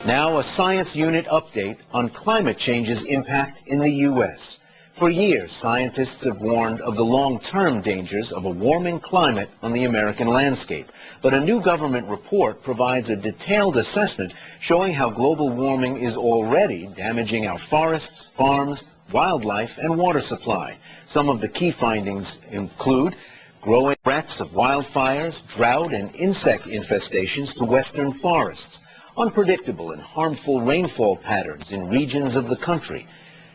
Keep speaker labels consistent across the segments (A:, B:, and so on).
A: Now a Science Unit update on climate change's impact in the U.S. For years, scientists have warned of the long-term dangers of a warming climate on the American landscape. But a new government report provides a detailed assessment showing how global warming is already damaging our forests, farms, wildlife, and water supply. Some of the key findings include growing threats of wildfires, drought, and insect infestations to western forests, unpredictable and harmful rainfall patterns in regions of the country,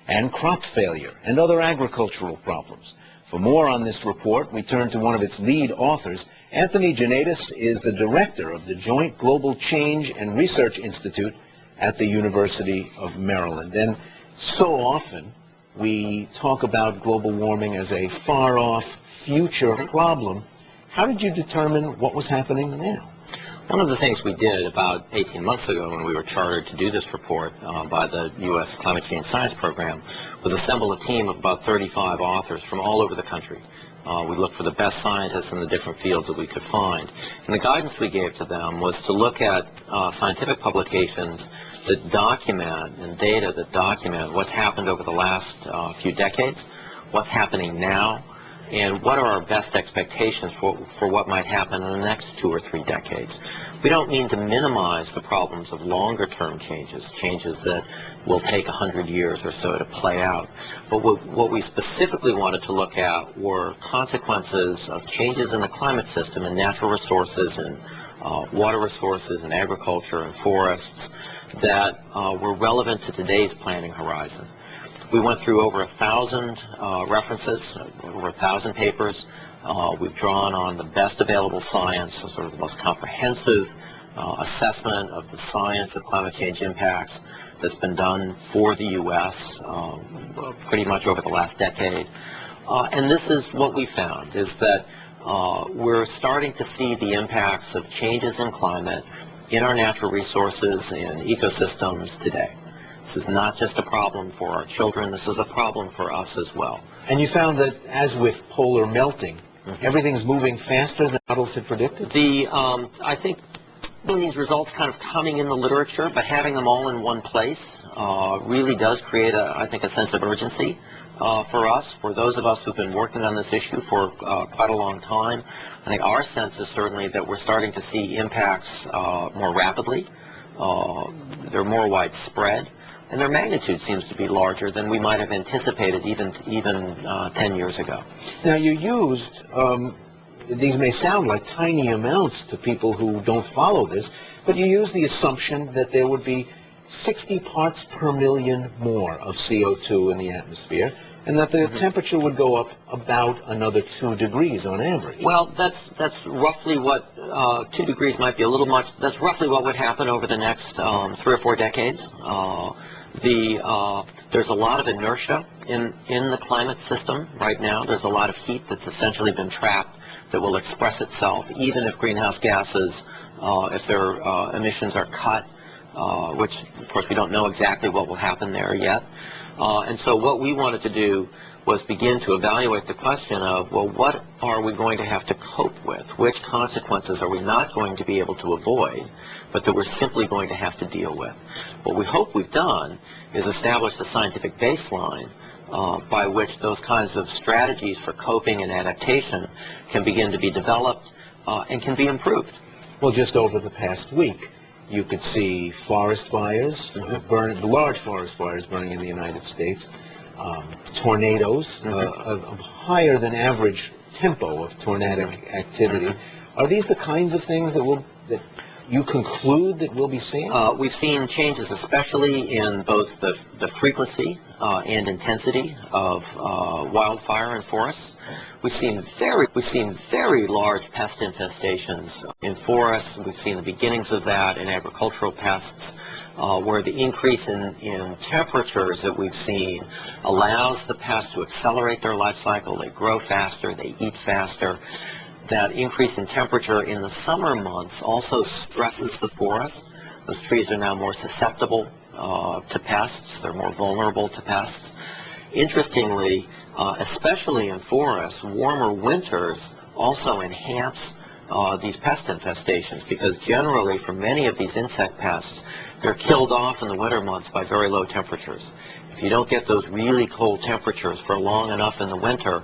A: and crop failure and other agricultural problems. For more on this report, we turn to one of its lead authors. Anthony Janetos is the director of the Joint Global Change and Research Institute at the University of Maryland. And so often we talk about global warming as a far-off future problem. How did you determine what was happening now?
B: One of the things we did about 18 months ago when we were chartered to do this report by the U.S. Climate Change Science Program was assemble a team of about 35 authors from all over the country. We looked for the best scientists in the different fields that we could find. And the guidance we gave to them was to look at scientific publications that document and data that document what's happened over the last few decades, what's happening now, and what are our best expectations for what might happen in the next 2 or 3 decades. We don't mean to minimize the problems of longer-term changes that will take 100 years or so to play out. But what we specifically wanted to look at were consequences of changes in the climate system and natural resources and water resources and agriculture and forests that were relevant to today's planning horizon. We went through over 1,000 references, over 1,000 papers. We've drawn on the best available science, so sort of the most comprehensive assessment of the science of climate change impacts that's been done for the U.S. Pretty much over the last decade. And this is what we found, is that we're starting to see the impacts of changes in climate in our natural resources and ecosystems today. This is not just a problem for our children, this is a problem for us as well.
A: And you found that, as with polar melting, everything's moving faster than models had predicted?
B: I think these results kind of coming in the literature, but having them all in one place really does create, I think, a sense of urgency for us, for those of us who've been working on this issue for quite a long time. I think our sense is certainly that we're starting to see impacts more rapidly. They're more widespread. And their magnitude seems to be larger than we might have anticipated even 10 years ago.
A: Now, you used, these may sound like tiny amounts to people who don't follow this, but you used the assumption that there would be 60 parts per million more of CO2 in the atmosphere, and that the temperature would go up about another 2 degrees on average.
B: Well, that's roughly what, 2 degrees might be a little much, that's roughly what would happen over the next 3 or 4 decades. There's a lot of inertia in the climate system right now. There's a lot of heat that's essentially been trapped that will express itself, even if greenhouse gases, if their emissions are cut, which, of course, we don't know exactly what will happen there yet. And so what we wanted to do was begin to evaluate the question of, well, what are we going to have to cope with? Which consequences are we not going to be able to avoid, but that we're simply going to have to deal with? What we hope we've done is establish a scientific baseline by which those kinds of strategies for coping and adaptation can begin to be developed and can be improved.
A: Well, just over the past week, you could see forest fires, large forest fires burning in the United States, tornadoes, a higher than average tempo of tornadic activity. Are these the kinds of things that you conclude that we'll be seeing?
B: We've seen changes, especially in both the frequency and intensity of wildfire in forests. We've seen very large pest infestations in forests. We've seen the beginnings of that in agricultural pests, where the increase in temperatures that we've seen allows the pests to accelerate their life cycle. They grow faster, they eat faster. That increase in temperature in the summer months also stresses the forest. Those trees are now more susceptible to pests. They're more vulnerable to pests. Interestingly, especially in forests, warmer winters also enhance these pest infestations, because generally for many of these insect pests, they're killed off in the winter months by very low temperatures. If you don't get those really cold temperatures for long enough in the winter,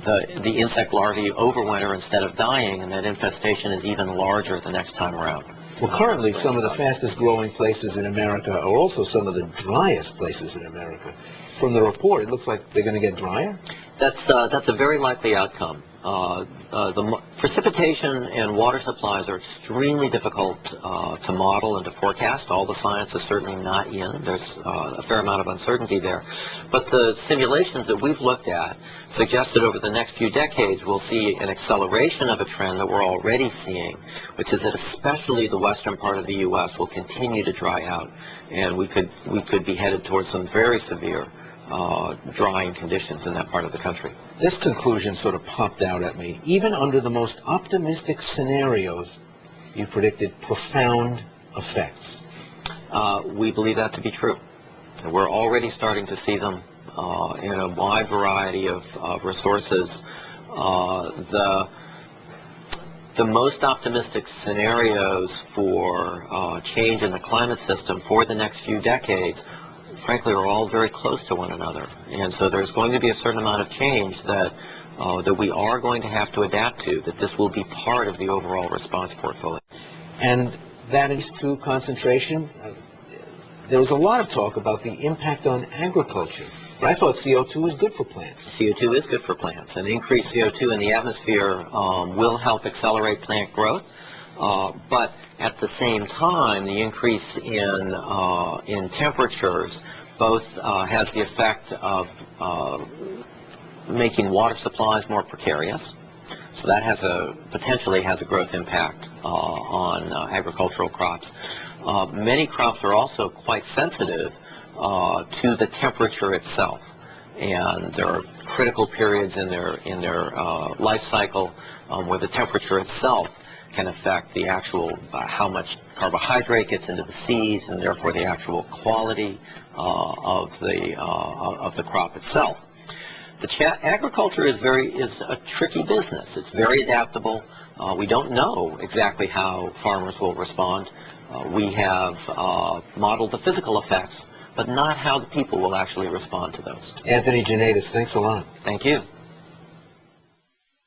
B: the insect larvae overwinter instead of dying, and that infestation is even larger the next time around.
A: Well, currently, some of the fastest growing places in America are also some of the driest places in America. From the report, it looks like they're going to get drier?
B: That's a very likely outcome. The precipitation and water supplies are extremely difficult to model and to forecast. All the science is certainly not in. There's a fair amount of uncertainty there. But the simulations that we've looked at suggest that over the next few decades we'll see an acceleration of a trend that we're already seeing, which is that especially the western part of the U.S. will continue to dry out, and we could be headed towards some very severe drying conditions in that part of the country.
A: This conclusion sort of popped out at me. Even under the most optimistic scenarios, you predicted profound effects.
B: We believe that to be true. We're already starting to see them in a wide variety of resources. The most optimistic scenarios for change in the climate system for the next few decades, frankly, are all very close to one another. And so there's going to be a certain amount of change that we are going to have to adapt to, that this will be part of the overall response portfolio.
A: And that is to concentration. There was a lot of talk about the impact on agriculture. But I thought CO2 is good for plants.
B: CO2 is good for plants. And increased CO2 in the atmosphere will help accelerate plant growth. But at the same time, the increase in temperatures both has the effect of making water supplies more precarious. So that potentially has a growth impact on agricultural crops. Many crops are also quite sensitive to the temperature itself, and there are critical periods in their life cycle where the temperature itself can affect the actual how much carbohydrate gets into the seeds, and therefore the actual quality of the crop itself. Agriculture is a tricky business. It's very adaptable. We don't know exactly how farmers will respond. We have modeled the physical effects, but not how the people will actually respond to those.
A: Anthony Janetos, thanks a lot.
B: Thank you.